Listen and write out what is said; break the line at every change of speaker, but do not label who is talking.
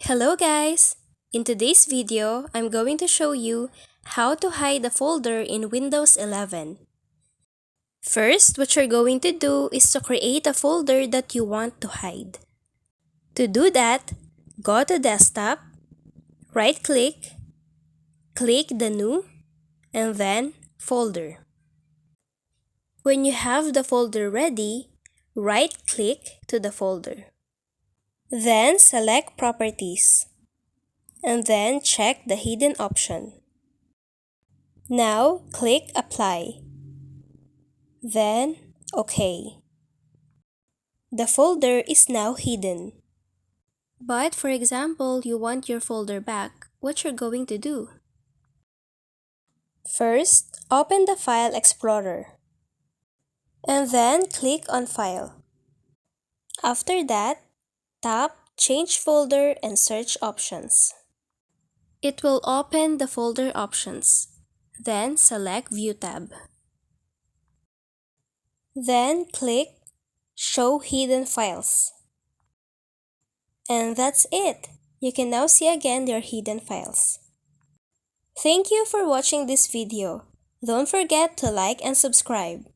Hello guys! In today's video, I'm going to show you how to hide a folder in Windows 11. First, what you're going to do is to create a folder that you want to hide. To do that, go to Desktop, right-click, click the New, and then Folder. When you have the folder ready, right-click to the folder. Then select Properties, and then check the Hidden option. Now click Apply. Then OK. The folder is now hidden. But for example, you want your folder back, what you're going to do? First, open the File Explorer. And then click on File. After that, tap Change Folder and Search Options. It will open the folder options. Then select View tab. Then click Show Hidden Files. And that's it! You can now see again your hidden files. Thank you for watching this video. Don't forget to like and subscribe.